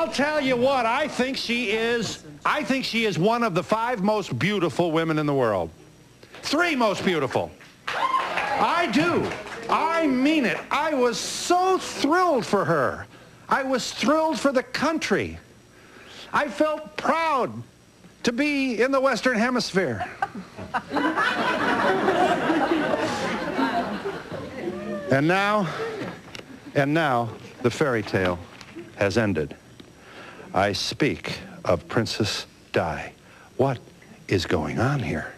I'll tell you what, I think she is one of the 5 most beautiful women in the world. 3 most beautiful. I do. I mean it. I was so thrilled for her. I was thrilled for the country. I felt proud to be in the Western Hemisphere. And now, the fairy tale has ended. I speak of Princess Di. What is going on here?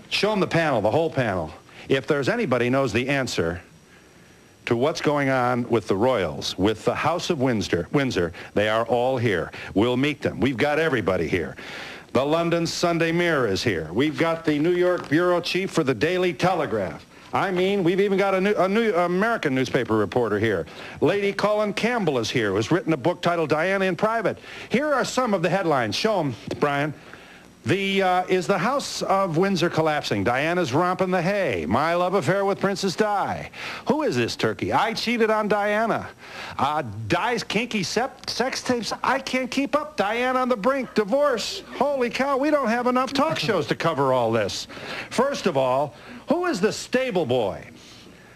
Show them the panel, the whole panel. If there's anybody knows the answer to what's going on with the royals, with the House of Windsor, they are all here. We'll meet them. We've got everybody here. The London Sunday Mirror is here. We've got the New York bureau chief for the Daily Telegraph. I mean, we've even got a new American newspaper reporter here. Lady Colin Campbell is here, who's written a book titled Diana in Private. Here are some of the headlines. Show them, Brian. Is the House of Windsor collapsing? Diana's romping the hay. My love affair with Princess Di. Who is this turkey? I cheated on Diana. Di's kinky sex tapes. I can't keep up. Diana on the brink. Divorce. Holy cow, we don't have enough talk shows to cover all this. First of all, who is the stable boy?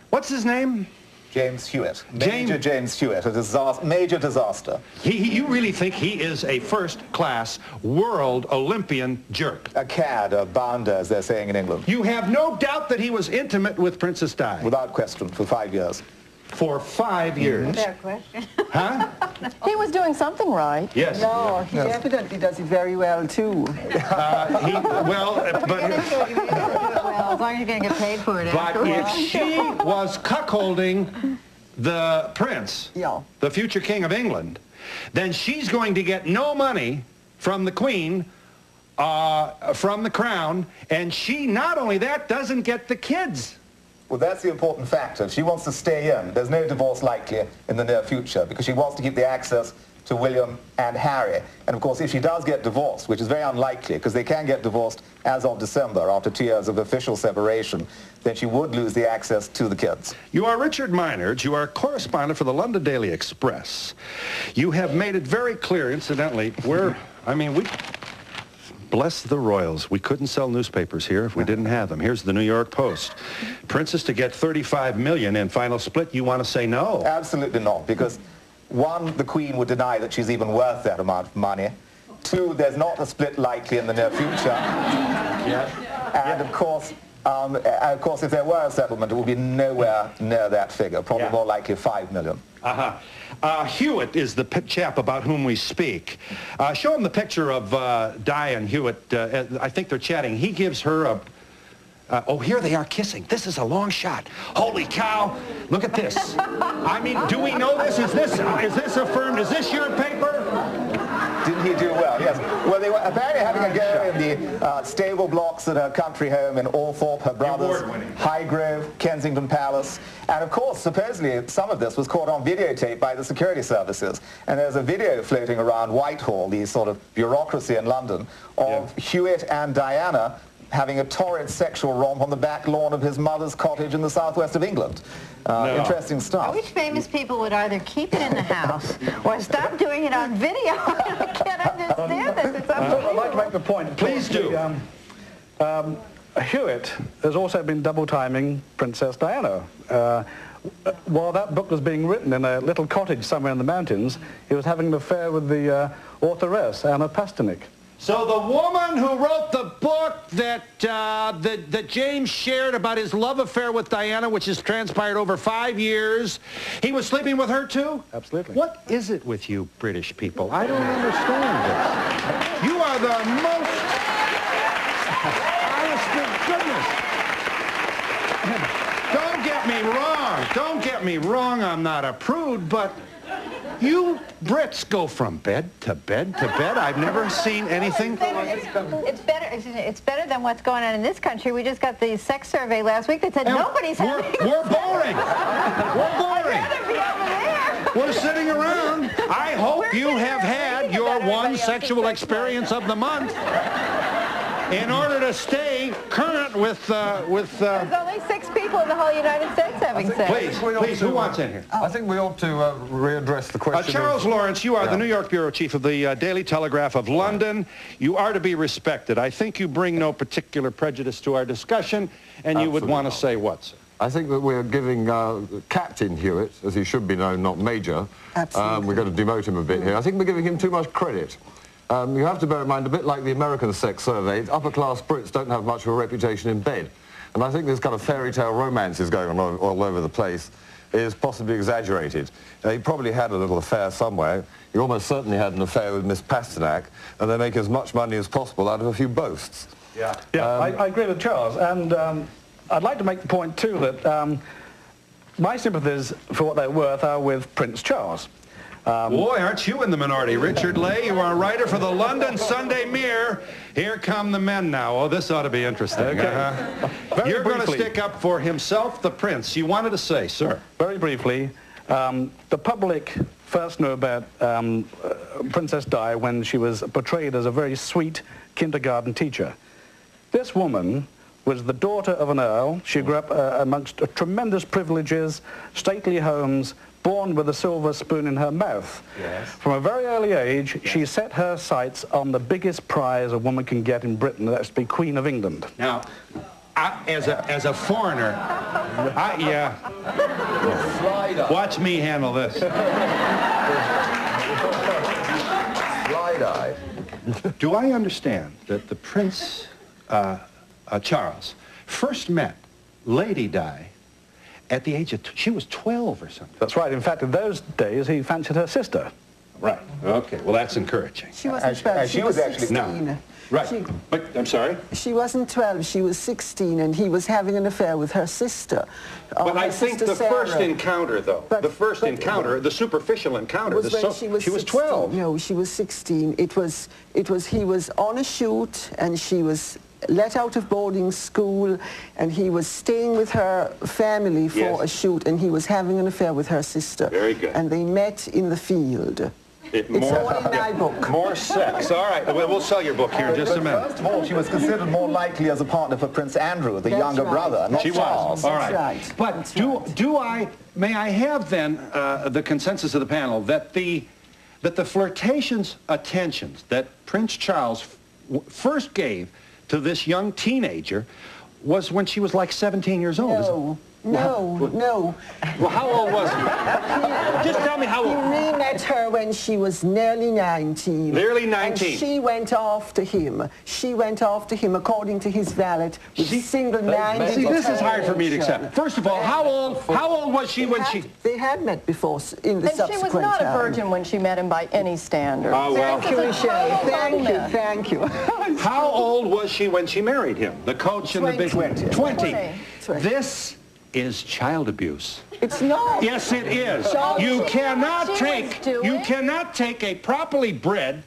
What's his name? James Hewitt. Major James Hewitt, a major disaster. You really think he is a first-class world Olympian jerk? A cad, a bounder, as they're saying in England. You have no doubt that he was intimate with Princess Di? Without question, for 5 years. For 5 years? Without question. Huh? He was doing something right. Yes. No, he definitely does it very well, too. Well, as long as you're going to get paid for it. But if she was cuckolding the prince, the future king of England, then she's going to get no money from the queen, from the crown, and she, not only that, doesn't get the kids. Well, that's the important factor. If she wants to stay in, there's no divorce likely in the near future because she wants to keep the access to William and Harry. And of course, if she does get divorced, which is very unlikely because they can get divorced as of December after 2 years of official separation, then she would lose the access to the kids. You are Richard Meinert. You are a correspondent for the London Daily Express. You have made it very clear, incidentally, we bless the royals. We couldn't sell newspapers here if we didn't have them. Here's the New York Post. Princess to get $35 million in final split. You want to say no? Absolutely not, because 1, the Queen would deny that she's even worth that amount of money. 2, there's not a split likely in the near future. And of course, if there were a settlement, it would be nowhere near that figure, probably more likely $5 million. Hewitt is the chap about whom we speak. Show him the picture of Di and Hewitt. I think they're chatting. He gives her a... oh, here they are kissing. This is a long shot. Holy cow. Look at this. I mean, do we know this? Is this affirmed? Is this your paper? Didn't he do well? Yes. Well, they were apparently having a go in the stable blocks at her country home in Althorpe, her brother's Highgrove, Kensington Palace. And of course, supposedly, some of this was caught on videotape by the security services. And there's a video floating around Whitehall, the sort of bureaucracy in London, of Hewitt and Diana having a torrid sexual romp on the back lawn of his mother's cottage in the southwest of England. Interesting stuff. I wish famous people would either keep it in the house or stop doing it on video. I can't understand this. It's I'd like to make the point. Please do. Hewitt has also been double-timing Princess Diana. While that book was being written in a little cottage somewhere in the mountains, he was having an affair with the authoress, Anna Pasternak. So the woman who wrote the book that James shared about his love affair with Diana, which has transpired over 5 years, he was sleeping with her too? Absolutely. What is it with you British people? I don't understand this. You are the most... honest to goodness. Don't get me wrong. Don't get me wrong. I'm not a prude, but... you Brits go from bed to bed to bed. I've never seen anything. It's better than what's going on in this country. We just got the sex survey last week that said nobody's having We're boring. We're boring. I'd rather be over there. We're sitting around. I hope you have had your one sexual experience of the month in order to stay current with There's only 6 people people in the whole United States having sex. Please, who wants in here? I think we ought to readdress the question. Charles Lawrence, you are the New York bureau chief of the Daily Telegraph of London. You are to be respected. I think you bring no particular prejudice to our discussion, and you would want to say what, sir? I think that we're giving Captain Hewitt, as he should be known, not Major. Absolutely. We're going to demote him a bit here. I think we're giving him too much credit. You have to bear in mind, a bit like the American sex survey, upper-class Brits don't have much of a reputation in bed. And I think this kind of fairy tale romances going on all over the place is possibly exaggerated. He probably had a little affair somewhere. He almost certainly had an affair with Miss Pasternak, and they make as much money as possible out of a few boasts. Yeah, I agree with Charles, and I'd like to make the point, too, that my sympathies, for what they're worth, are with Prince Charles. Boy, aren't you in the minority. Richard Lay, you are a writer for the London Sunday Mirror. Here come the men now. Oh, this ought to be interesting. Okay. You're going to stick up for himself, the prince. You wanted to say, sir. Very briefly, the public first knew about Princess Di when she was portrayed as a very sweet kindergarten teacher. This woman was the daughter of an earl. She grew up amongst tremendous privileges, stately homes, born with a silver spoon in her mouth. Yes. From a very early age, she set her sights on the biggest prize a woman can get in Britain, that's to be Queen of England. Now, as a foreigner, watch me handle this. Slide-eye. Do I understand that the Prince Charles first met Lady Di at the age of, she was 12 or something? That's right. In fact, in those days, he fancied her sister. Right. Okay. Well, that's encouraging. She wasn't 12, she was 16. No. Right. But, I'm sorry? She wasn't 12, she was 16, and he was having an affair with her sister. But I think the first encounter, though, the superficial encounter, was when she was 16. 12. No, she was 16. He was on a shoot, and she was let out of boarding school, and he was staying with her family for a shoot, and he was having an affair with her sister. Very good. And they met in the field. It's all in my book. More sex. All right. We'll sell your book here in just a minute. First of all, she was considered more likely as a partner for Prince Andrew, the younger brother, not She Charles. was. All right. That's right. But may I have then the consensus of the panel that the flirtatious attentions that Prince Charles first gave to this young teenager was when she was like 17 years old? No. Well, how old was he? Just tell me how old. He met her when she was nearly 19. Nearly 19. And she went after him. She went after him, according to his valet, with single-minded. See, this is hard for me to accept. First of all, how old was she when she... They had met before in the And subsequent she was not a time. virgin when she met him by any standard. Oh, well. Thank you, Michelle. Thank you. How old was she when she married him? The coach and the big... 20. 20. This is child abuse. It's not. Yes, it is. You cannot take a properly bred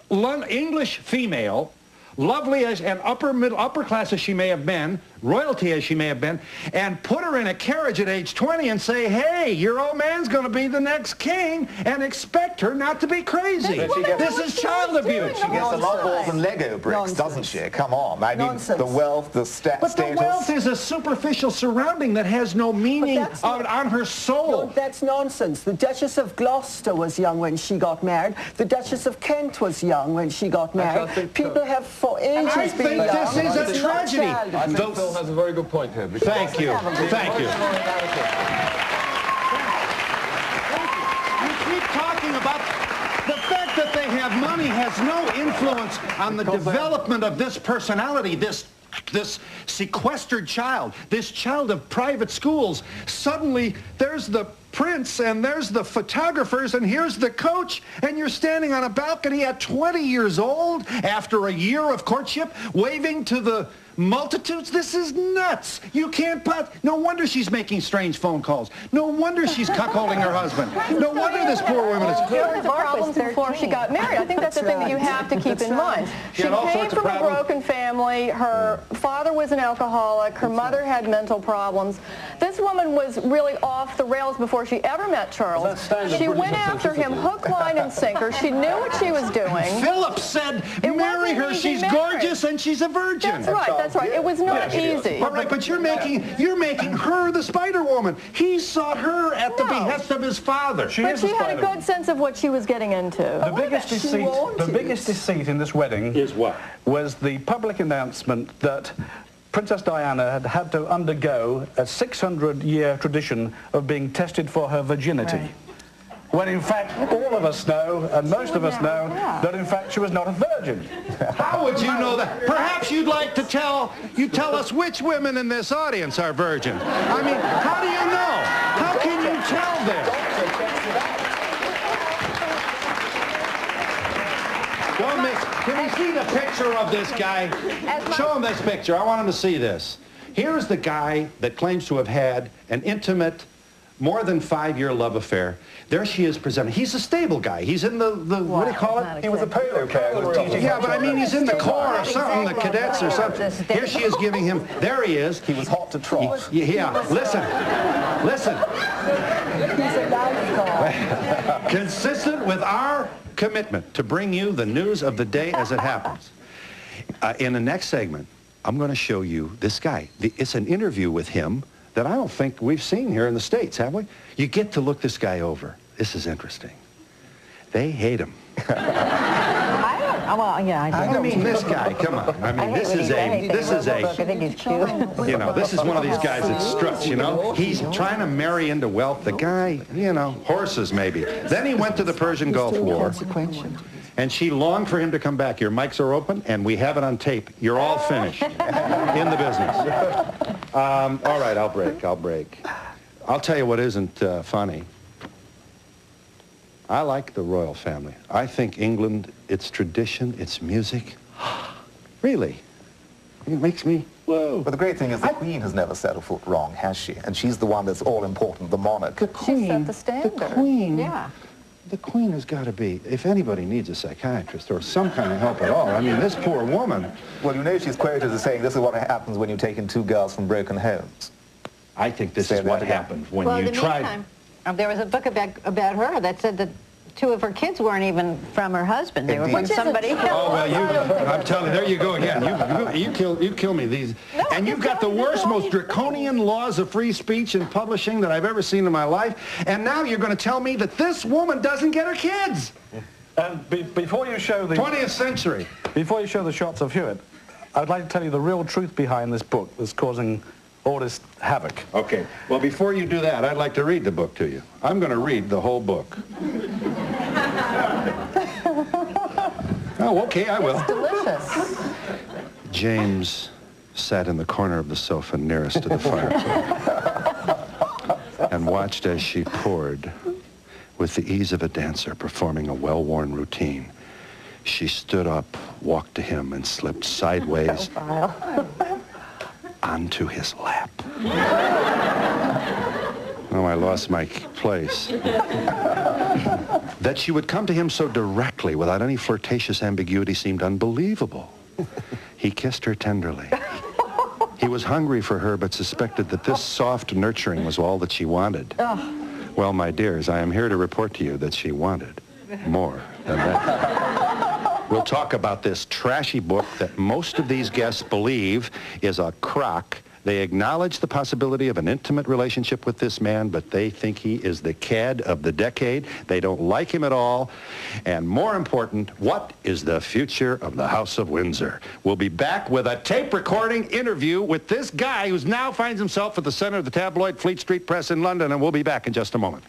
English female, lovely as and upper class as she may have been, royalty as she may have been, and put her in a carriage at age 20 and say, hey, your old man's going to be the next king, and expect her not to be crazy. This is child abuse. She gets a lot of balls and Lego bricks, doesn't she? Come on. I mean, the wealth, the status. But the wealth is a superficial surrounding that has no meaning on her soul. No, that's nonsense. The Duchess of Gloucester was young when she got married. The Duchess of Kent was young when she got married. People have for ages been young. I think this is a tragedy. I think Phil has a very good point here. Thank you. Thank you. You keep talking about the fact that they have money has no influence on the development of this personality, this sequestered child, this child of private schools. Suddenly, there's the prince, and there's the photographers, and here's the coach, and you're standing on a balcony at 20 years old after a year of courtship, waving to the multitudes. This is nuts. You can't no wonder she's making strange phone calls. No wonder she's cuckolding her husband. No wonder this poor woman is... She had problems before she got married. I think that's that's the thing that you have to keep in mind. She came from a broken family. Her father was an alcoholic. Her mother had mental problems. This woman was really off the rails before she ever met Charles. She went after him hook, line, and sinker. She knew what she was doing. Philip said, marry her. She's gorgeous and she's a virgin. That's right. That's right. It was not easy. All right, but you're making her the Spider-Woman. He sought her at the behest of his father. But she had a good sense of what she was getting into. The biggest deceit in this wedding is what? Was the public announcement that Princess Diana had had to undergo a 600-year tradition of being tested for her virginity. Right. When in fact all of us know, and most of us know, that in fact she was not a virgin. How would you know that? Perhaps you'd like to tell us which women in this audience are virgin. I mean, how do you know? How can you tell this? Can we see the picture of this guy? Show him this picture. I want him to see this. Here's the guy that claims to have had an intimate, more than 5-year love affair. There she is presented. He's a stable guy. He's in the what do you call it? He was a polo player. Yeah, but I mean, he's in the Corps or something, the cadets or something. Here she is giving him, there he is. He was hot to trot. Yeah, listen. Consistent with our commitment to bring you the news of the day as it happens. In the next segment, I'm going to show you this guy. It's an interview with him that I don't think we've seen here in the States, have we? You get to look this guy over. This is interesting. They hate him. I mean, this guy, come on. I mean, this is a, I think he's cute. you know, this is one of these guys that struts, you know. He's trying to marry into wealth. The guy, you know, horses maybe. Then he went to the Persian Gulf War, and she longed for him to come back. Your mics are open, and we have it on tape. You're all finished in the business. All right, I'll break. I'll tell you what isn't funny. I like the royal family. I think England, its tradition, its music, really, it makes me, whoa. But the great thing is the Queen has never set a foot wrong, has she? And she's the one that's all important, the monarch. The Queen, she set the standard. The Queen, yeah. The Queen has got to be, if anybody needs a psychiatrist or some kind of help at all, I mean, this poor woman. Well, you know she's quoted as saying, this is what happens when you take in 2 girls from broken homes. I think this is what happened when you tried. There was a book about her that said that 2 of her kids weren't even from her husband. They were from somebody else. Oh, well, I'm telling you, there you go again. You kill me. These, no, and you've got the worst, most draconian laws of free speech and publishing that I've ever seen in my life. And now you're going to tell me that this woman doesn't get her kids. And before you show the 20th century. Before you show the shots of Hewitt, I'd like to tell you the real truth behind this book that's causing all this havoc. Okay. Well, before you do that, I'd like to read the book to you. I'm going to read the whole book. Oh, okay, I will. It's delicious. James sat in the corner of the sofa nearest to the fireplace and watched as she poured with the ease of a dancer performing a well-worn routine. She stood up, walked to him, and slipped sideways onto his lap. Oh, I lost my place. That she would come to him so directly without any flirtatious ambiguity seemed unbelievable. He kissed her tenderly. He was hungry for her, but suspected that this soft nurturing was all that she wanted. Well, my dears, I am here to report to you that she wanted more than that. We'll talk about this trashy book that most of these guests believe is a crock. They acknowledge the possibility of an intimate relationship with this man, but they think he is the cad of the decade. They don't like him at all. And more important, what is the future of the House of Windsor? We'll be back with a tape recording interview with this guy who now finds himself at the center of the tabloid Fleet Street Press in London, and we'll be back in just a moment.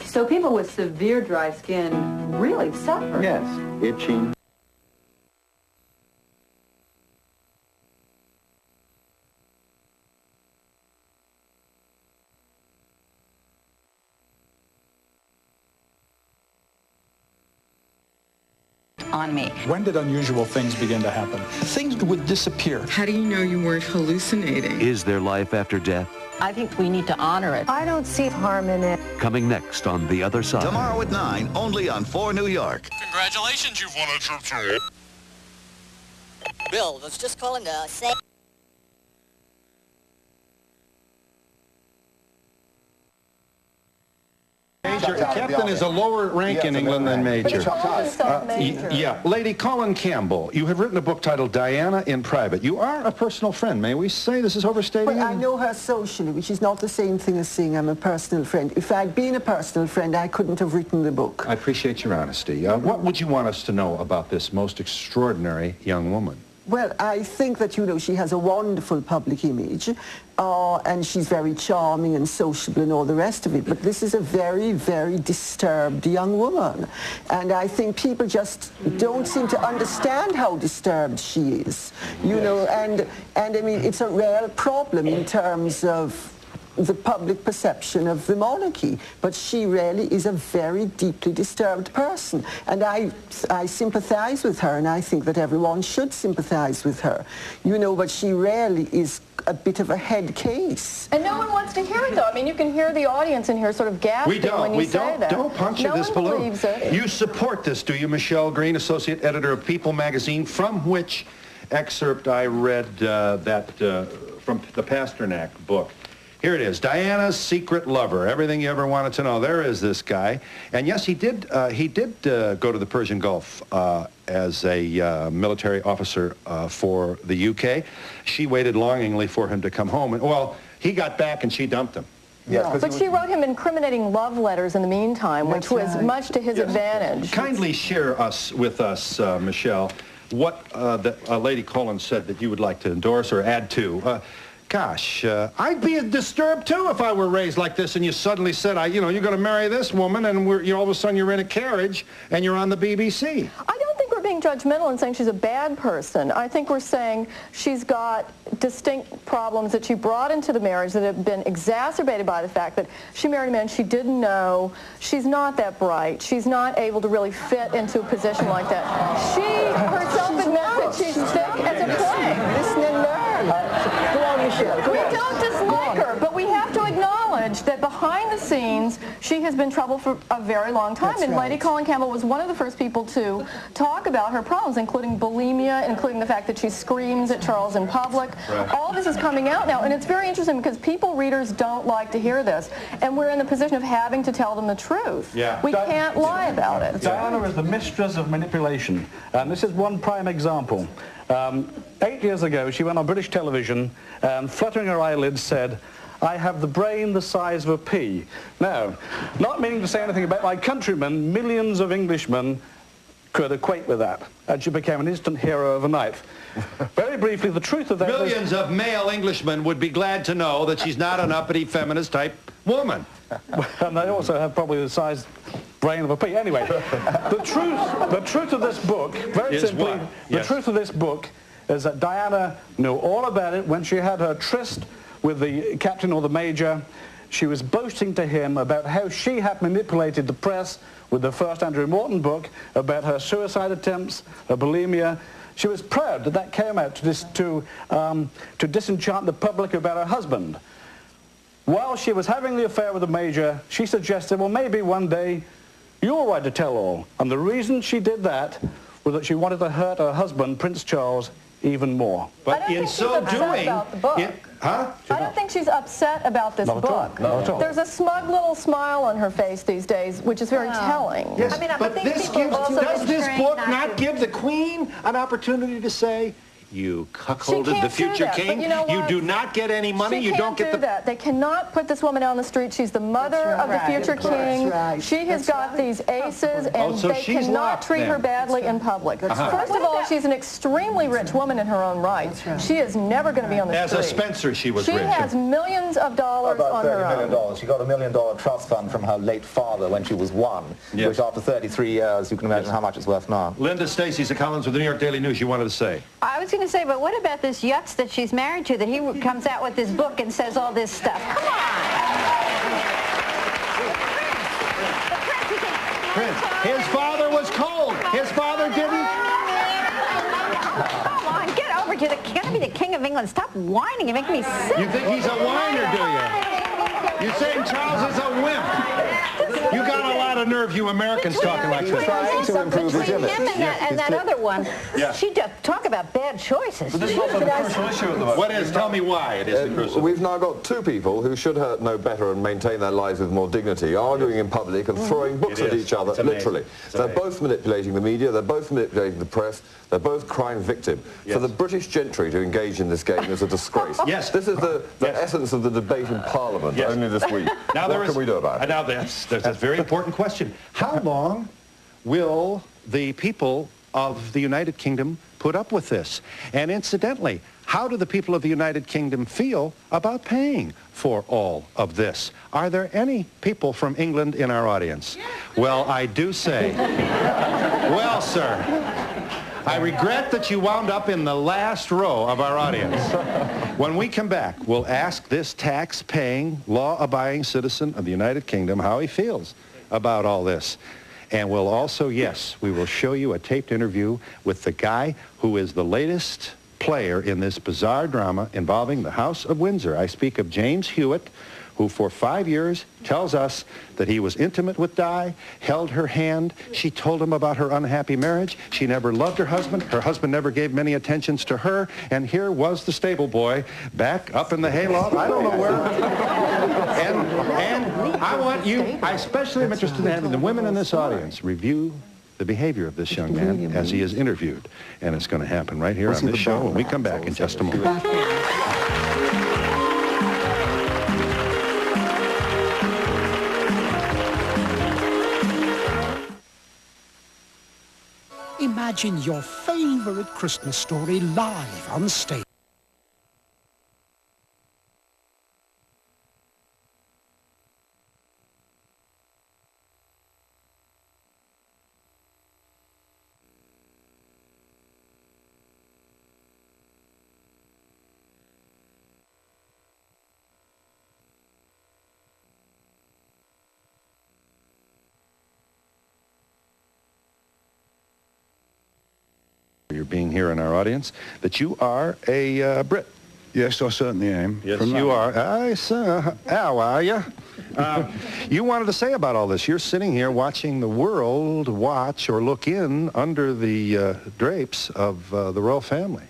So people with severe dry skin really suffer. Yes, itching. on me. When did unusual things begin to happen? Things would disappear. How do you know you weren't hallucinating? Is there life after death? I think we need to honor it. I don't see harm in it. Coming next on The Other Side. Tomorrow at 9, only on 4 New York. Congratulations, you've won a trip to... Bill, was just calling to say... Major. Captain is a lower rank in England than Major. Yeah. Lady Colin Campbell, you have written a book titled Diana in Private. You are a personal friend. May we say this is overstating? Well, I know her socially, which is not the same thing as saying I'm a personal friend. If I'd been a personal friend, I couldn't have written the book. I appreciate your honesty. What would you want us to know about this most extraordinary young woman? Well, I think that, you know, she has a wonderful public image, and she's very charming and sociable and all the rest of it. But this is a very, very disturbed young woman. And I think people just don't seem to understand how disturbed she is. You know, and I mean, it's a real problem in terms of the public perception of the monarchy, but she really is a very deeply disturbed person, and I sympathize with her, and I think that everyone should sympathize with her, you know, but she really is a bit of a head case. And no one wants to hear it, though. I mean, you can hear the audience in here sort of gasping when you say that. Don't puncture this balloon. Believes it. You support this, do you, Michelle Green, associate editor of People magazine, from which excerpt I read from the Pasternak book. Here it is, Diana's Secret Lover, everything you ever wanted to know. There is this guy. And yes, he did go to the Persian Gulf as a military officer for the UK. She waited longingly for him to come home. And, well, he got back and she dumped him. Yes, but she wrote him incriminating love letters in the meantime, which was much to his advantage. Kindly share with us, Michelle, what Lady Colin said that you would like to endorse or add to. Gosh, I'd be disturbed too if I were raised like this and you suddenly said, you're going to marry this woman and all of a sudden you're in a carriage and you're on the BBC. I don't think we're being judgmental and saying she's a bad person. I think we're saying she's got distinct problems that she brought into the marriage that have been exacerbated by the fact that she married a man she didn't know. She's not that bright. She's not able to really fit into a position like that. She herself admits that she's sick as a plague. Listen and learn. Go on, Michelle. We don't dislike her, but we have to acknowledge that behind the scenes, she has been trouble for a very long time. That's and right. Lady Colin Campbell was one of the first people to talk about her problems, including bulimia, including the fact that she screams at Charles in public. Right. All this is coming out now, and it's very interesting because readers don't like to hear this, and we're in the position of having to tell them the truth. Yeah. We can't lie about it. Diana is the mistress of manipulation, and this is one prime example. 8 years ago, she went on British television and, fluttering her eyelids, said, "I have the brain the size of a pea." Now, not meaning to say anything about my countrymen, millions of Englishmen could equate with that, and she became an instant hero overnight. Very briefly, the truth of that Millions of male Englishmen would be glad to know that she's not an uppity feminist type woman. And they also have probably the size brain of a pea. Anyway, the truth of this book, very simply, the truth of this book is that Diana knew all about it when she had her tryst with the captain or the major. She was boasting to him about how she had manipulated the press with the first Andrew Morton book, about her suicide attempts, her bulimia. She was proud that that came out to disenchant the public about her husband. While she was having the affair with the major, she suggested, well, maybe one day you'll write a tell-all. And the reason she did that was that she wanted to hurt her husband, Prince Charles, even more. But in so doing... I don't think she's upset about this book. Not at all. There's a smug little smile on her face these days, which is very telling. Yes, I mean, but does this book not give the Queen an opportunity to say, you cuckolded the future king, you do not get any money, you don't get the... that. They cannot put this woman out on the street. She's the mother of the future king. She has got these aces, and they cannot treat her badly in public. First of all, she's an extremely rich woman in her own right. She is never going to be on the street. As a Spencer, she was rich. She has millions of dollars on her own. $30 million. She got $1 million trust fund from her late father when she was 1, which after 33 years, you can imagine how much it's worth now. Linda Stacy's Collins with the New York Daily News. You wanted to say? I was going to say, but what about this Yutz that she's married to, that he comes out with this book and says all this stuff? Come on! Prince. His father was cold. His father didn't Come on, get over to the can't be the King of England. Stop whining. You make me sick. You think he's a whiner, do you? You're saying Charles is a wimp. You got a lot of nerve, you Americans, talking like this. Trying to improve his Between image. him and that other one, she just talk about bad choices. But this is also the crucial issue at the moment. What is? Tell me why it is the crucial. We've now got two people who should know better and maintain their lives with more dignity, arguing in public and throwing books at each other, literally. They're both manipulating the media, they're both manipulating the press, they're both crime victim. For the British gentry to engage in this game is a disgrace. Yes. This is the essence of the debate in Parliament only this week. Now what can we do about it? Now there's a very important question. How long will the people of the United Kingdom put up with this? And incidentally, how do the people of the United Kingdom feel about paying for all of this? Are there any people from England in our audience? Well, I do say, well, sir, I regret that you wound up in the last row of our audience. When we come back, we'll ask this tax-paying, law-abiding citizen of the United Kingdom how he feels about all this. And we'll also, yes, we will show you a taped interview with the guy who is the latest player in this bizarre drama involving the House of Windsor. I speak of James Hewitt, who for 5 years tells us that he was intimate with Di, held her hand. She told him about her unhappy marriage. She never loved her husband. Her husband never gave many attentions to her. And here was the stable boy back up in the hayloft. I don't know where. And I want you, I especially am interested in having the women in this audience review the behavior of this young man as he is interviewed. And it's going to happen right here on this show when we come back in just a moment. Imagine your favorite Christmas story live on stage. You're being here in our audience, that you are a Brit. Yes, I certainly am. Yes, you are. How are you? You wanted to say about all this. You're sitting here watching the world watch or look in under the drapes of the royal family.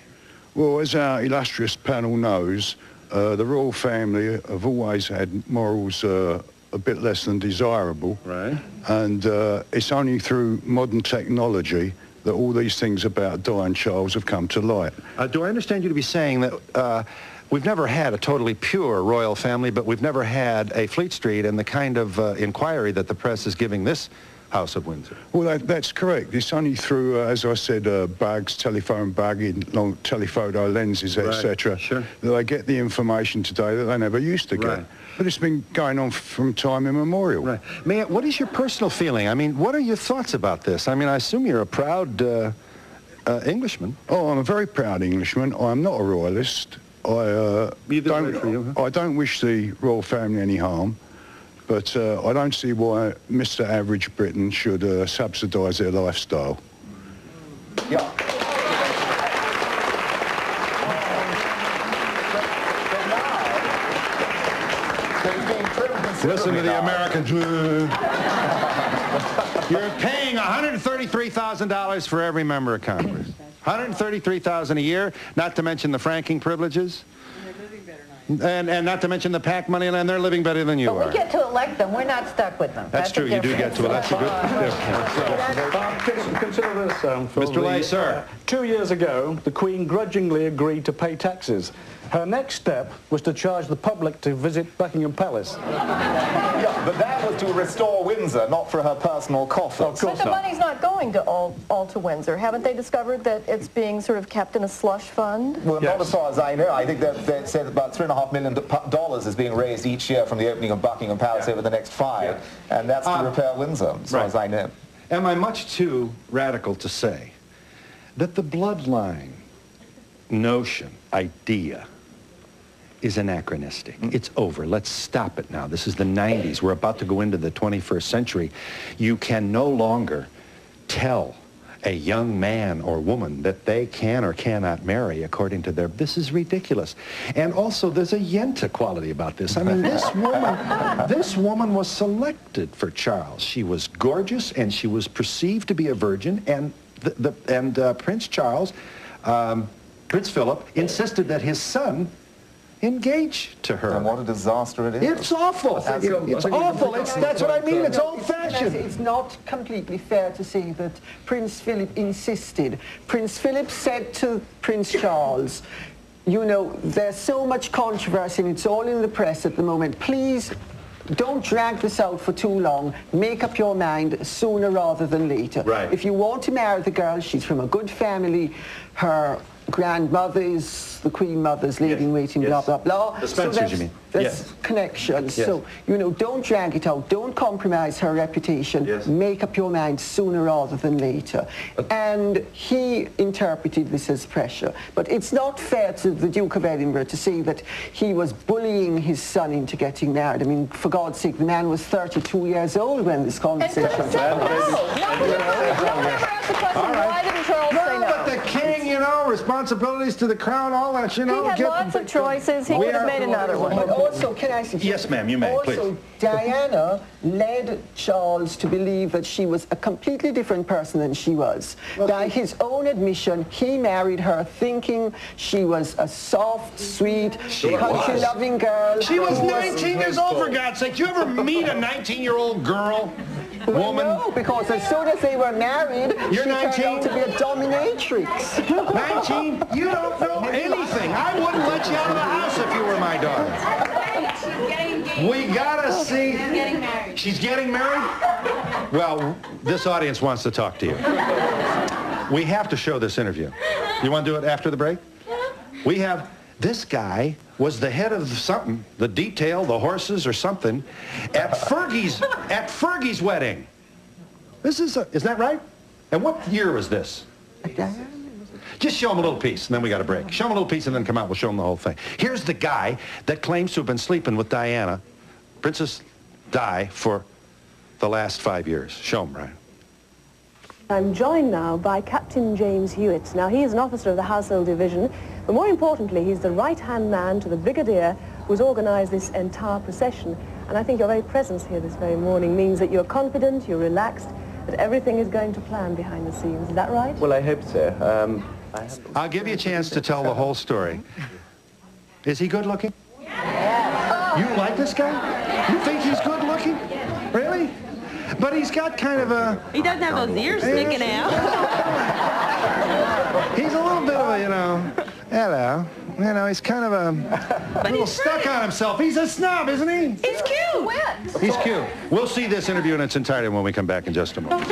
Well, as our illustrious panel knows, the royal family have always had morals a bit less than desirable. Right. And it's only through modern technology that all these things about Di and Charles have come to light. Do I understand you to be saying that we've never had a totally pure royal family, but we've never had a Fleet Street and the kind of inquiry that the press is giving this House of Windsor? Well, that's correct. It's only through, as I said, bugs, telephone bugging, long telephoto lenses, etc., that they get the information today that they never used to get. Right. But it's been going on from time immemorial. Right. Mayor, what is your personal feeling? I mean, what are your thoughts about this? I mean, I assume you're a proud Englishman. Oh, I'm a very proud Englishman. I'm not a royalist. I don't wish the royal family any harm, but I don't see why Mr. Average Britain should subsidise their lifestyle. Yeah. Listen to the Americans. You're paying $133,000 for every member of Congress. $133,000 a year, not to mention the franking privileges. And not to mention the PAC money, and they're living better than you are. We get to elect them. We're not stuck with them. That's true. You do get to elect. That's a good. Consider this, Phil. Mr. Lay, sir. 2 years ago, the Queen grudgingly agreed to pay taxes. Her next step was to charge the public to visit Buckingham Palace. Yeah, but that was to restore Windsor, not for her personal coffers. Of course, but the money's not going to all to Windsor. Haven't they discovered that it's being sort of kept in a slush fund? Well, not as far as I know. I think that they said about $3.5 million is being raised each year from the opening of Buckingham Palace over the next 5, and that's to repair Windsor, as far as I know. Am I much too radical to say that the bloodline notion, idea, is anachronistic? It's over. Let's stop it now. This is the 90s. We're about to go into the 21st century. You can no longer tell a young man or woman that they can or cannot marry according to their... This is ridiculous. And also, there's a yenta quality about this. I mean, this woman was selected for Charles. She was gorgeous, and she was perceived to be a virgin, and Prince Charles, Prince Philip, insisted that his son engage to her. And what a disaster it is. It's awful. It's awful. That's what I mean. It's old-fashioned. It's not completely fair to say that Prince Philip insisted. Prince Philip said to Prince Charles, you know, there's so much controversy and it's all in the press at the moment. Please don't drag this out for too long. Make up your mind sooner rather than later. Right. If you want to marry the girl, she's from a good family. Her grandmother is the Queen Mother's lady-in-waiting, blah, blah, blah. The Spencers, you mean? There's connections. So, you know, don't drag it out. Don't compromise her reputation. Make up your mind sooner rather than later. And he interpreted this as pressure. But it's not fair to the Duke of Edinburgh to say that he was bullying his son into getting married. I mean, for God's sake, the man was 32 years old when this conversation happened. Why didn't Charles say no? But the king, you know, responsibilities to the crown, all that, you know. He had lots of choices. He could have made another one. But also, can I suggest? Yes, ma'am, you may, please. Also, Diana led Charles to believe that she was a completely different person than she was. By his own admission, he married her thinking she was a soft, sweet, country-loving girl. She was 19 years old, for God's sake. You ever meet a 19-year-old girl? Woman? No, because as soon as they were married, she turned out to be a dominatrix. 19? You don't know anything. I wouldn't let you out of the house if you were my daughter. We gotta see. I'm getting married. She's getting married? Well, this audience wants to talk to you. We have to show this interview. You want to do it after the break? We have... This guy was the head of something, the detail, the horses or something, at Fergie's wedding. Is that right? And what year was this? Just show him a little piece, and then we got a break. Show him a little piece, and then come out. We'll show him the whole thing. Here's the guy that claims to have been sleeping with Diana, Princess Di, for the last 5 years. Show him, Ryan. I'm joined now by Captain James Hewitt. Now, he is an officer of the Household Division, but more importantly, he's the right-hand man to the Brigadier who's organised this entire procession. And I think your very presence here this very morning means that you're confident, you're relaxed, that everything is going to plan behind the scenes. Is that right? Well, I hope so. I'll give you a chance to tell the whole story. Is he good-looking? Yeah. You like this guy? You think he's good-looking? Really? But he's got kind of a... He doesn't have those ears sticking out. He's a little bit of a, you know, hello. You know, he's kind of a little stuck on himself. He's a snob, isn't he? He's cute. He's cute. We'll see this interview in its entirety when we come back in just a moment.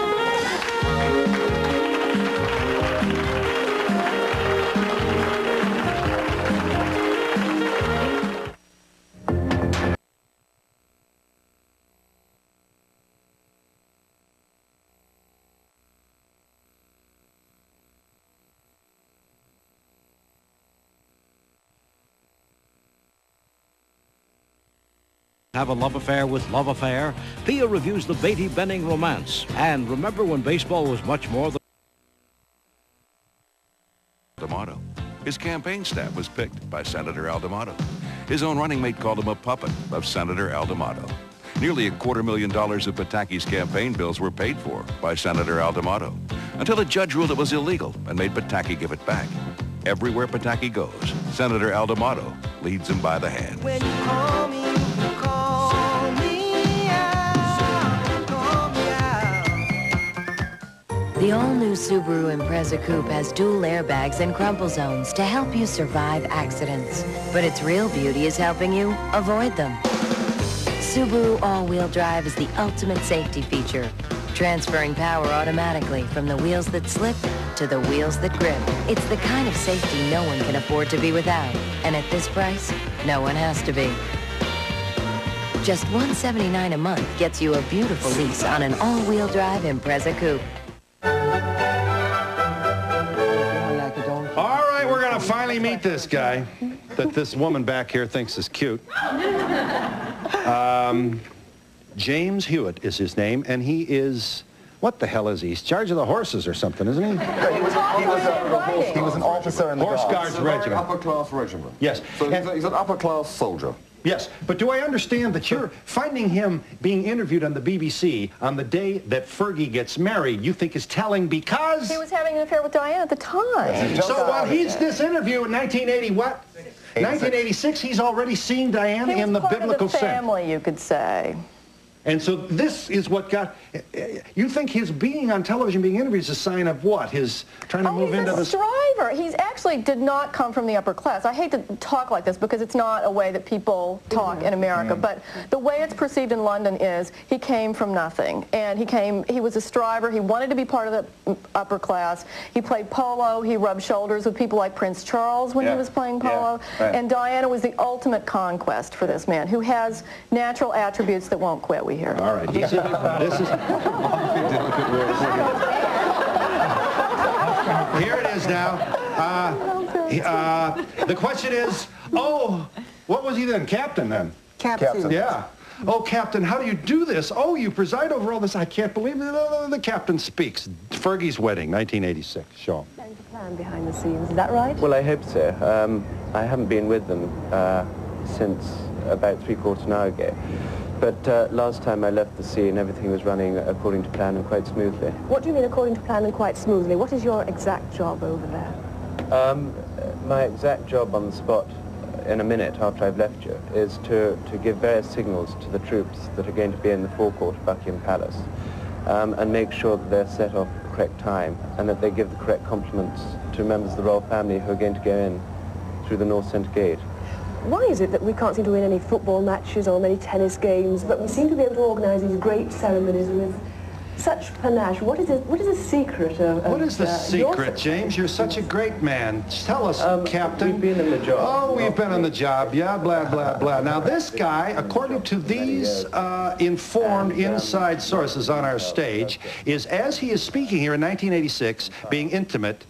Have a love affair with Love Affair? Pia reviews the Beatty Benning romance. And remember when baseball was much more than... D'Amato. His campaign staff was picked by Senator Al D'Amato. His own running mate called him a puppet of Senator Al D'Amato. Nearly $250,000 of Pataki's campaign bills were paid for by Senator Al D'Amato, until a judge ruled it was illegal and made Pataki give it back. Everywhere Pataki goes, Senator Al D'Amato leads him by the hand. When you call me The all-new Subaru Impreza Coupe has dual airbags and crumple zones to help you survive accidents. But its real beauty is helping you avoid them. Subaru all-wheel drive is the ultimate safety feature, transferring power automatically from the wheels that slip to the wheels that grip. It's the kind of safety no one can afford to be without. And at this price, no one has to be. Just $179 a month gets you a beautiful lease on an all-wheel drive Impreza Coupe. All right, we're going to finally meet this guy that this woman back here thinks is cute. James Hewitt is his name, and he is What the hell is he? He's in charge of the horses or something, isn't he? Yeah, he was an officer in the Horse Guards Regiment. Upper-class regiment. Yes. So he's an upper-class soldier. Yes, but do I understand that you're finding him being interviewed on the BBC on the day that Fergie gets married, you think is telling because... He was having an affair with Diana at the time. So while he's this interview in 1980, what? 1986, he's already seeing Diana in the biblical sense. Family, you could say. And so this is what got... You think his being on television, being interviewed is a sign of what? His trying to move into the... He's a striver. He actually did not come from the upper class. I hate to talk like this because it's not a way that people talk in America, but the way it's perceived in London is he came from nothing. And he was a striver. He wanted to be part of the upper class. He played polo. He rubbed shoulders with people like Prince Charles when he was playing polo. And Diana was the ultimate conquest for this man who has natural attributes that won't quit, we hear. All right. This is... Here it is now. The question is, what was he then? Captain then? Captain. Yeah. Oh, Captain, how do you do this? Oh, you preside over all this. I can't believe it. The captain speaks. Fergie's wedding, 1986. Show him. There's a plan behind the scenes, is that right? Well, I hope so. I haven't been with them since about 3/4 an hour ago. But last time I left the scene, everything was running according to plan and quite smoothly. What do you mean according to plan and quite smoothly? What is your exact job over there? My exact job on the spot in a minute after I've left you is to give various signals to the troops that are going to be in the forecourt of Buckingham Palace and make sure that they're set off at the correct time and that they give the correct compliments to members of the royal family who are going to go in through the North Centre Gate. Why is it that we can't seem to win any football matches or many tennis games, but we seem to be able to organise these great ceremonies with such panache? What is the secret of What is the secret, James? You're such a great man. Tell us, Captain. We've been in the job. Oh, we've been on the job. Yeah, blah, blah, blah. Now, this guy, according to these informed inside sources on our stage, is, as he is speaking here in 1986, being intimate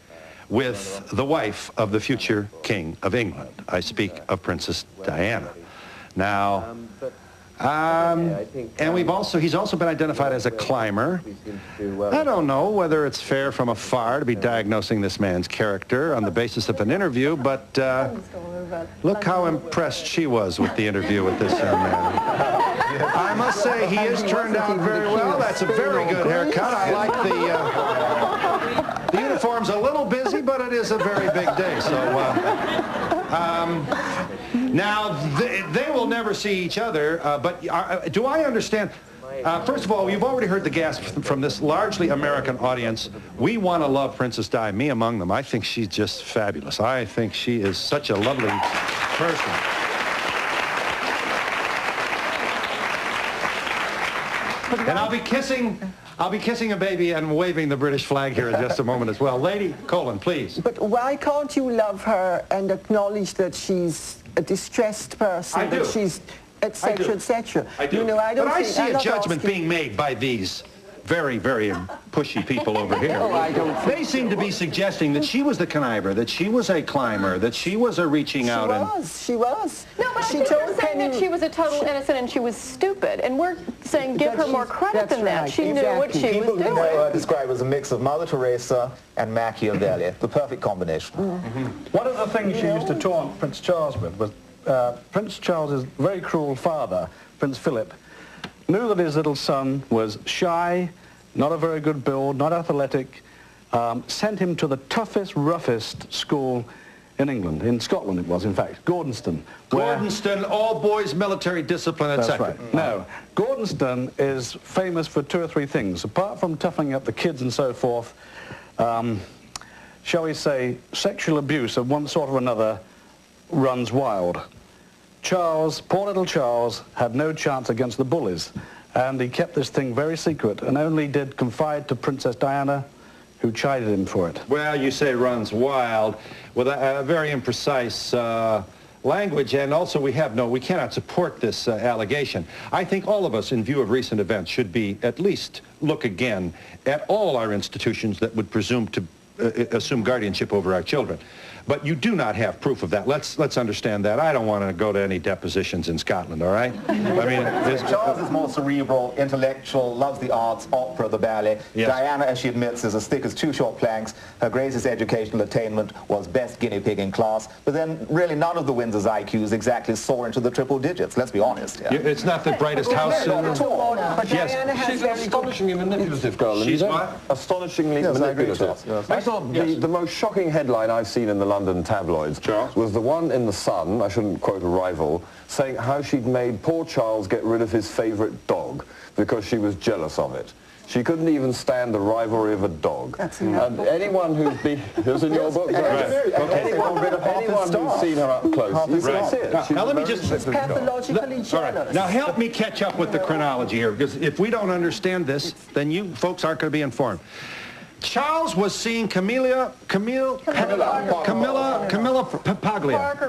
with the wife of the future King of England. I speak of Princess Diana. Now, and he's also been identified as a climber. I don't know whether it's fair from afar to be diagnosing this man's character on the basis of an interview, but look how impressed she was with the interview with this young man. I must say he has turned out very well. That's a very good haircut. I like the uniform's a little busy, but it is a very big day. So now they will never see each other. But do I understand? First of all, you've already heard the gasp from this largely American audience. We want to love Princess Di, me among them. I think she's just fabulous. I think she is such a lovely person. And I'll be kissing a baby and waving the British flag here in just a moment as well. Lady Colin, please. But why can't you love her and acknowledge that she's a distressed person, I do. that she's etc., etc.? I do. You know, I don't but I think, see I'm a not judgment asking- being made by these very, very pushy people over here. Oh, I don't think They seem to be suggesting that she was the conniver, that she was a climber, that she was a reaching out. She was. No, but She I think told you're saying that she was a total innocent and she was stupid, and we're saying give her more credit than that. She knew what she was People doing. who know her describe as a mix of Mother Teresa and Machiavelli, the perfect combination. One of the things she used to taunt Prince Charles with was Prince Charles's very cruel father, Prince Philip, knew that his little son was shy, not a very good build, not athletic, sent him to the toughest, roughest school in England, in Scotland it was, in fact, Gordonston. Gordonston, all boys military discipline, etc. That's right. No, Gordonston is famous for 2 or 3 things. Apart from toughening up the kids and so forth, shall we say, sexual abuse of one sort or another runs wild. Charles, poor little Charles, had no chance against the bullies, and he kept this thing very secret and only did confide to Princess Diana, who chided him for it. Well, you say runs wild with a very imprecise language, and also we cannot support this allegation. I think all of us, in view of recent events, should be at least look again at all our institutions that would presume to assume guardianship over our children. But you do not have proof of that. Let's understand that. I don't want to go to any depositions in Scotland, all right? I mean, Charles is more cerebral, intellectual, loves the arts, opera, the ballet. Yes. Diana, as she admits, is as thick as two short planks. Her greatest educational attainment was best guinea pig in class. But then really none of the Windsors' IQs exactly soar into the triple digits. Let's be honest. Yeah. It's not the brightest house in the world. But Diana has She's an astonishingly manipulative girl. She's what? Astonishingly manipulative. Yes. I thought the most shocking headline I've seen in the London tabloids was the one in The Sun, I shouldn't quote a rival, saying how she'd made poor Charles get rid of his favourite dog because she was jealous of it. She couldn't even stand the rivalry of a dog. And anyone who's been... Who's in your book? Anyone who's seen her up close, you can see it. Now let me just... pathologically jealous. Now help me catch up with the chronology here, because if we don't understand this, then you folks aren't going to be informed. Charles was seeing Camilla Paglia.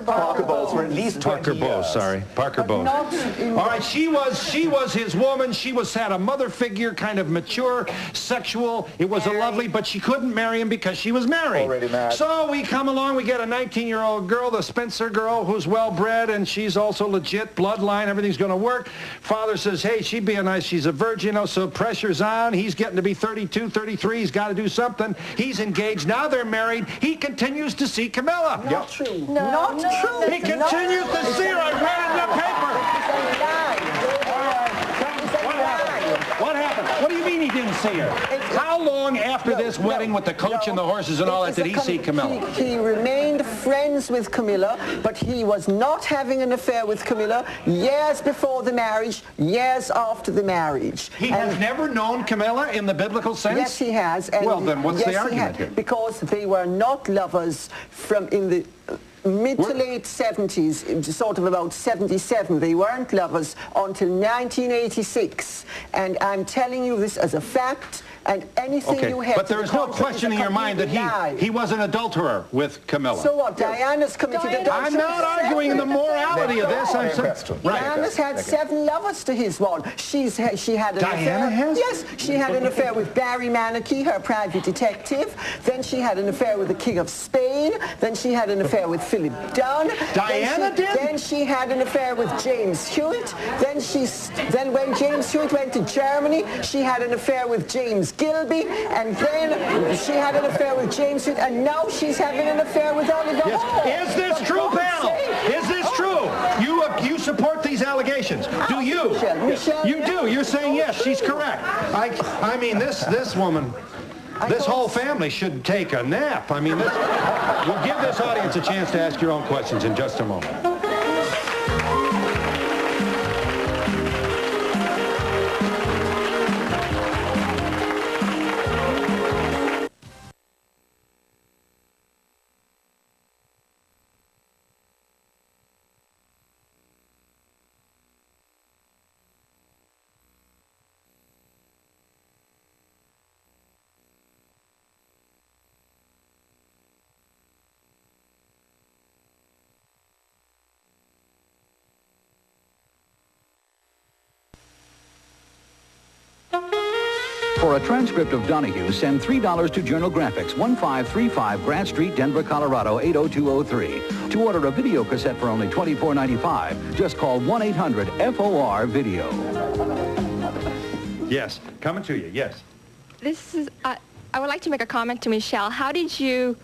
Parker Bowles for at least 20 Parker Bowles, years. sorry. Parker Bowles. All right, she was his woman. She had a mother figure, kind of mature, sexual. It was a lovely, but she couldn't marry him because she was married. Already married. So we come along, we get a 19-year-old girl, the Spencer girl, who's well-bred, and she's also legit, bloodline, everything's going to work. Father says, hey, she'd be a nice, she's a virgin, you know, so pressure's on. He's getting to be 32, 33, he's got to do something. He's engaged. Now they're married. He continues to see Camilla. Not true. Not true. He continues to see her. I read it in the paper. What happened? What do you mean he didn't see her? How long after this wedding with the coach and the horses and all that did he see Camilla? He remained friends with Camilla, but he was not having an affair with Camilla years before the marriage, years after the marriage. He has never known Camilla in the biblical sense? Yes, he has. And well, then what's the argument here? Because they were not lovers from in the mid to late 70s, sort of about 77. They weren't lovers until 1986. And I'm telling you this as a fact, and anything you have... But there is no question in your mind that he was an adulterer with Camilla. So what? Diana's committed adultery. I'm not arguing the morality of this. Diana's had 7 lovers to his one. She had an Diana affair. has? Yes, she had an affair with Barry Manakee, her private detective. Then she had an affair with the King of Spain. Then she had an affair with Philip Dunn. Diana did? Then she had an affair with James Hewitt. Then when James Hewitt went to Germany, she had an affair with James Gilby. And then she had an affair with James Hewitt. And now she's having an affair with Oliver Hall. Is this true, pal? Is this true? You support these allegations? Do you? Michelle, you do. You're saying yes, she's correct. I mean, this woman... This whole family should take a nap. I mean, we'll give this audience a chance to ask your own questions in just a moment. For a transcript of Donahue, send $3 to Journal Graphics, 1535 Grant Street, Denver, Colorado, 80203. To order a video cassette for only $24.95, just call 1-800-FOR-VIDEO. Yes, coming to you, yes. This is, I would like to make a comment to Michelle. How did you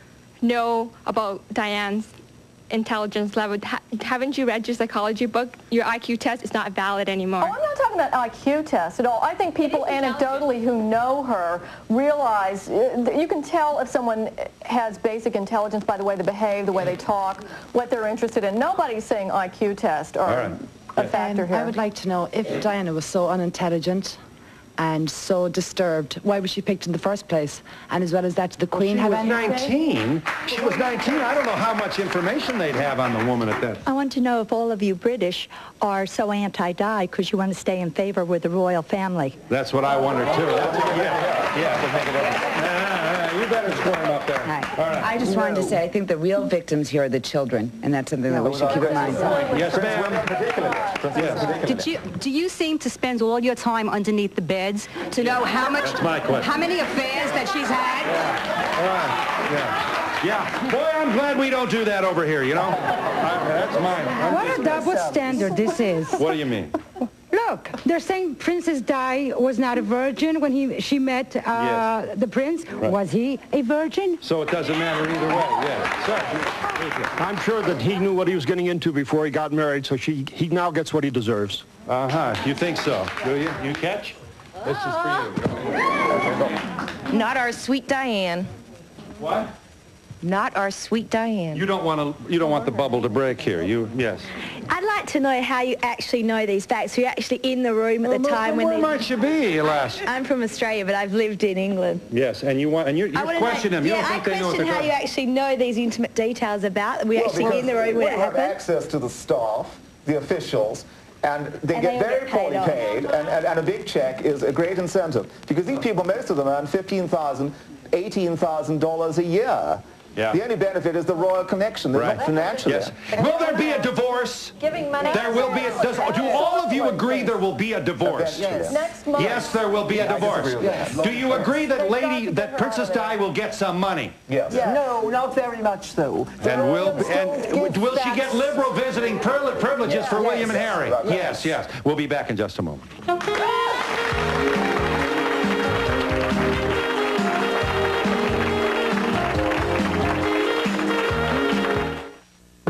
know about Diane's intelligence level? Haven't you read your psychology book? Your IQ test is not valid anymore. Oh, I'm not talking about IQ tests at all. I think people anecdotally who know her realize, you can tell if someone has basic intelligence by the way they behave, the way they talk, what they're interested in. Nobody's saying IQ test or a factor here. I would like to know, if Diana was so unintelligent and so disturbed, why was she picked in the first place? And as well as that, the Queen have anything? She was 19. I don't know how much information they'd have on the woman at that. I want to know if all of you British are so anti-Di because you want to stay in favor with the royal family. That's what I wonder, too. You better squirm up there. All right. I just wanted to say, I think the real victims here are the children, and that's something that we should keep in mind. Yes, ma'am. Do you seem to spend all your time underneath the beds to know how much, That's my question. how many affairs that she's had? All right. Yeah. Boy, I'm glad we don't do that over here, you know? That's mine. What a double standard this is. What do you mean? Look, they're saying Princess Di was not a virgin when she met the prince. Right. Was he a virgin? So it doesn't matter either way, yeah. Sir. I'm sure that he knew what he was getting into before he got married, so he now gets what he deserves. Uh-huh. You think so, do you? You catch? This is for you. Not our sweet Diane. What? Not our sweet Diane. You don't want the bubble to break here. Yes. I'd like to know how you actually know these facts. You're actually in the room at the time when Where might you be, lass? I'm from Australia, but I've lived in England. Yes, and you question him. You don't think they know what they're how you actually know these intimate details about them. We're actually because in the room when it we have happened. access to the staff, the officials, and they get very poorly paid, and a big check is a great incentive. Because these people, most of them earn $15,000, $18,000 a year. Yeah. The only benefit is the royal connection. They're not financially. Yes. Will there be a divorce? Giving money. There will be. Do all of you agree there will be a divorce? Yes. Next month. Yes, there will be a divorce. Yes. Do you agree that Princess Di will get some money? Yes. No, not very much, though. And will she get liberal visiting privileges for William and Harry? Yes, yes. We'll be back in just a moment.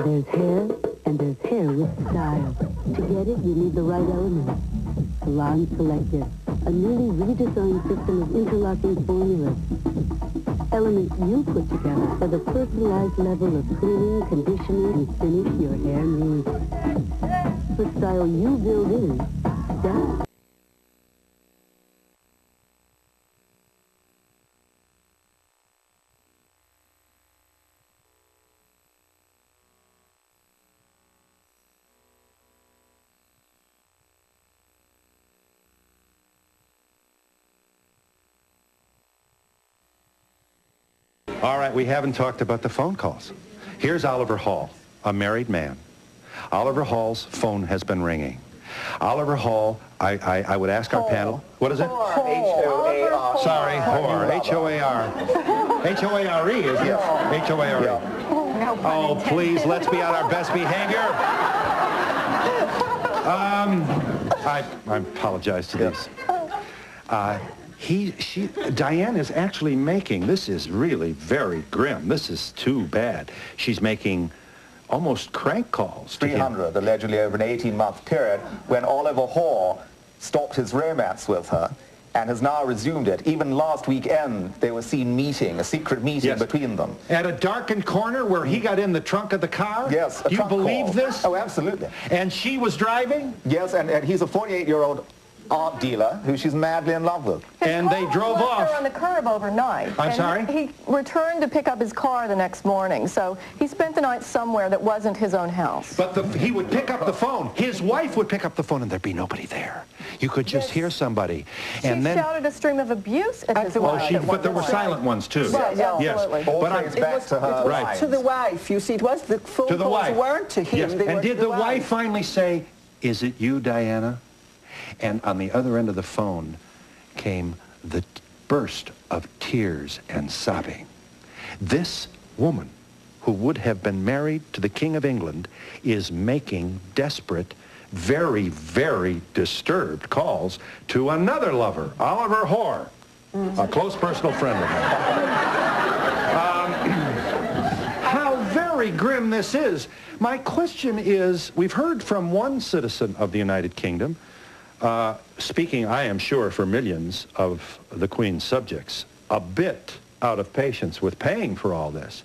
There's hair, and there's hair with style. To get it, you need the right element. Salon Selective, a newly redesigned system of interlocking formulas. Elements you put together for the personalized level of cleaning, conditioning, and finish your hair needs. The style you build in, does. All right, we haven't talked about the phone calls. Here's Oliver Hall, a married man. Oliver Hall's phone has been ringing. Oliver Hall, I would ask our panel, what is it? H-O-A-R. Sorry, whore, H-O-A-R. H-O-A-R-E, isn't it? H-O-A-R-E. Oh, please, let's be on our best behavior. I apologize to these. Diane is actually making, this is really very grim. This is too bad. She's making almost crank calls to 300, allegedly over an 18-month period, when Oliver Hall stopped his romance with her and has now resumed it. Even last weekend, they were seen meeting, a secret meeting between them. At a darkened corner where he got in the trunk of the car? Yes, Do you believe this? Oh, absolutely. And she was driving? Yes, and he's a 48-year-old art dealer who she's madly in love with. And they drove off. On the curb overnight. I'm sorry? He returned to pick up his car the next morning, so he spent the night somewhere that wasn't his own house. But he would pick up the phone. His wife would pick up the phone, and there'd be nobody there. You could just hear somebody. And She shouted a stream of abuse at his wife. But there were silent ones, too. Right, absolutely. Yes. But It was to the wife. You see, it was the phone to the calls wife. weren't to him. Yes. They And were did to the wife finally say, "Is it you, Diana?" And on the other end of the phone came the burst of tears and sobbing. This woman, who would have been married to the King of England, is making desperate, very, very disturbed calls to another lover, Oliver Hoare, a close personal friend of mine. How very grim this is. My question is, we've heard from one citizen of the United Kingdom, speaking, I am sure, for millions of the Queen's subjects, a bit out of patience with paying for all this.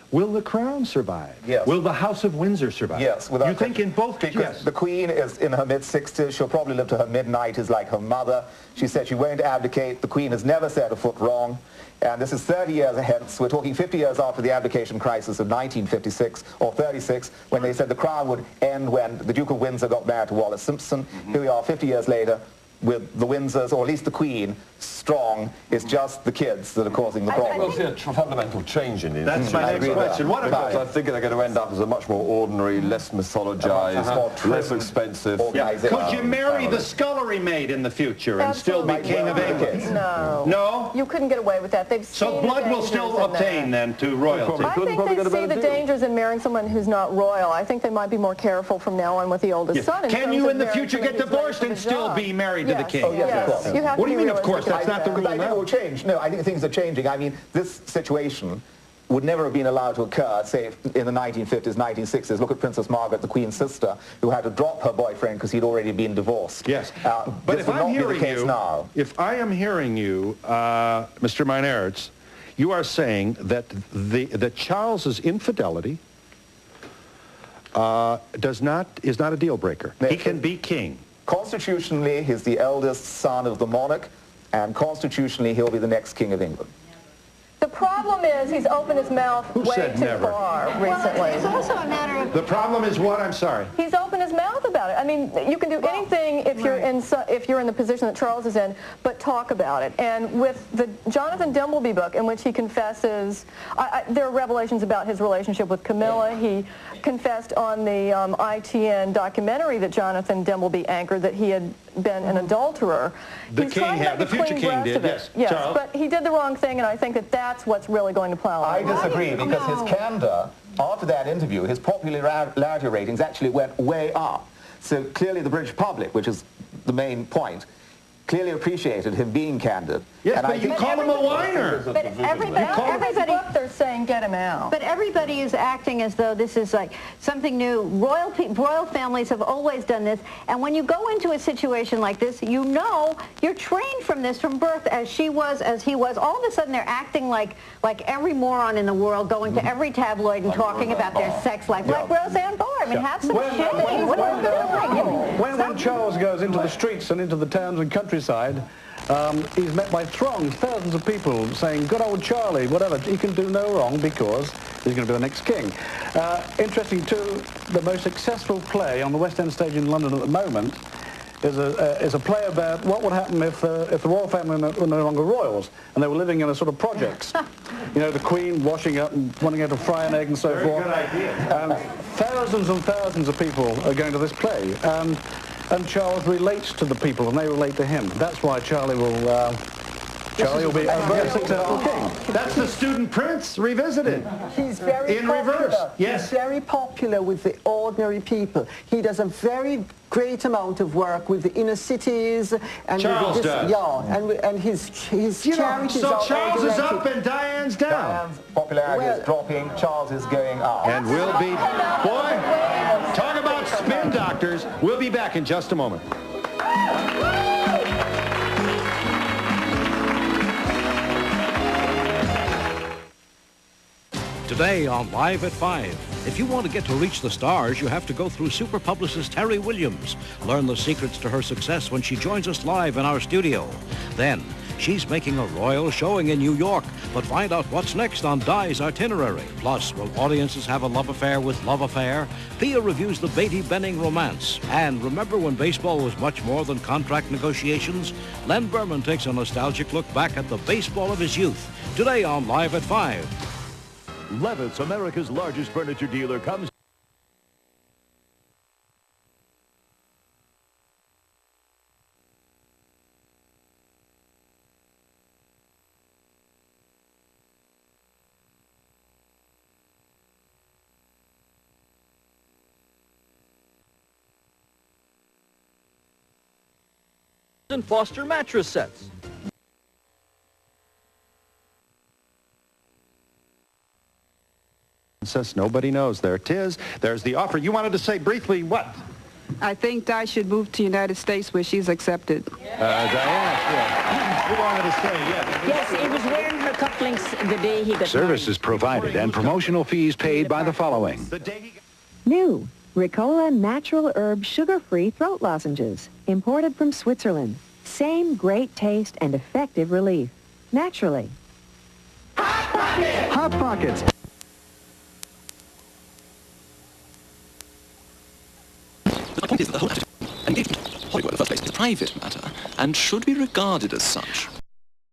Will the Crown survive? Yes. Will the House of Windsor survive? Yes. You think in both? Because the Queen is in her mid-60s. She'll probably live to her mid-90s like her mother. She said she won't abdicate. The Queen has never said a foot wrong. And this is 30 years ahead. So we're talking 50 years after the abdication crisis of 1956 or 36, when they said the Crown would end when the Duke of Windsor got married to Wallis Simpson. Here we are 50 years later. with the Windsors, or at least the Queen, strong. It's just the kids that are causing the problem. We'll see a fundamental change in it. That's my next question. What about it? I think they're going to end up as a much more ordinary, less mythologized, less expensive. Could you marry the scullery maid in the future and still be king of England? No. No? You couldn't get away with that. They've So seen blood the will still obtain then to royalty. I think they see the dangers in marrying someone who's not royal. I think they might be more careful from now on with the oldest son. Can you in the future get divorced and still be married to the king? Oh, yes, of course. You have What to do you be mean, of course? That's not the rule I think now. it will change. No, I think things are changing. I mean, this situation would never have been allowed to occur, say, in the 1950s, 1960s. Look at Princess Margaret, the Queen's sister, who had to drop her boyfriend because he'd already been divorced. Yes. But if I'm hearing you, if I am hearing you, Mr. Meinertz, you are saying that that Charles's infidelity is not a deal breaker. He can be king. Constitutionally, he's the eldest son of the monarch, and constitutionally, he'll be the next king of England. The problem is he's opened his mouth way too far recently. Well, it's also a matter of... The problem is what? I'm sorry. He's opened his mouth about it. I mean, you can do anything if you're in the position that Charles is in, but talk about it. And with the Jonathan Dimbleby book, in which he confesses, there are revelations about his relationship with Camilla. He confessed on the ITN documentary that Jonathan Dimbleby anchored that he had been an adulterer. The future king did, yes. Yes, Charles. but he did the wrong thing, and I think that that's what's really going to plow. I disagree, because his candor, after that interview, his popularity ratings actually went way up. So clearly the British public, which is the main point, clearly appreciated him being candid. Yes, but you call him a whiner. But everybody, they're saying get him out. But everybody is acting as though this is like something new. Royal families have always done this, and when you go into a situation like this, you know you're trained from this from birth, as she was, as he was. All of a sudden, they're acting like every moron in the world, going to every tabloid and talking about their sex life, like Roseanne Barr. I mean, have some shame. What are you doing? When Charles goes into the streets and into the towns and countryside, he's met by throngs, thousands of people saying, good old Charlie, whatever, he can do no wrong because he's going to be the next king. Interesting too, the most successful play on the West End stage in London at the moment is a play about what would happen if the royal family were no longer royals and they were living in a sort of projects. You know, the Queen washing up and wanting her to fry an egg and so forth. Good idea. Thousands and thousands of people are going to this play. And Charles relates to the people, and they relate to him. That's why Charlie will be a very successful king. That's the student prince revisited. He's very in popular. reverse. Yes. He's very popular with the ordinary people. He does a very great amount of work with the inner cities. And Charles does. Yeah, and his charities so are Charles is organized. up and Diane's down. Diane's popularity is dropping, Charles is going up. And we'll be, boy, talk about spin doctors. We'll be back in just a moment. Today on Live at 5. If you want to get to reach the stars, you have to go through super publicist Terry Williams. Learn the secrets to her success when she joins us live in our studio. Then, she's making a royal showing in New York, but find out what's next on Di's itinerary. Plus, will audiences have a love affair with Love Affair? Pia reviews the Beatty Benning romance. And remember when baseball was much more than contract negotiations? Len Berman takes a nostalgic look back at the baseball of his youth. Today on Live at 5. Levitt's, America's largest furniture dealer, comes... and Foster mattress sets. Nobody knows. There it is. There's the offer. You wanted to say briefly what? I think Di should move to the United States where she's accepted. Diana, yeah. You wanted to say, yeah. Yes, he was wearing her cufflinks the day he got Services provided and promotional fees paid by the following. New Ricola Natural Herb Sugar-Free Throat Lozenges, imported from Switzerland. Same great taste and effective relief. Naturally. Hot Pockets. The point is that the whole attitude, engagement, public, well, in the first place, a private matter, and should be regarded as such.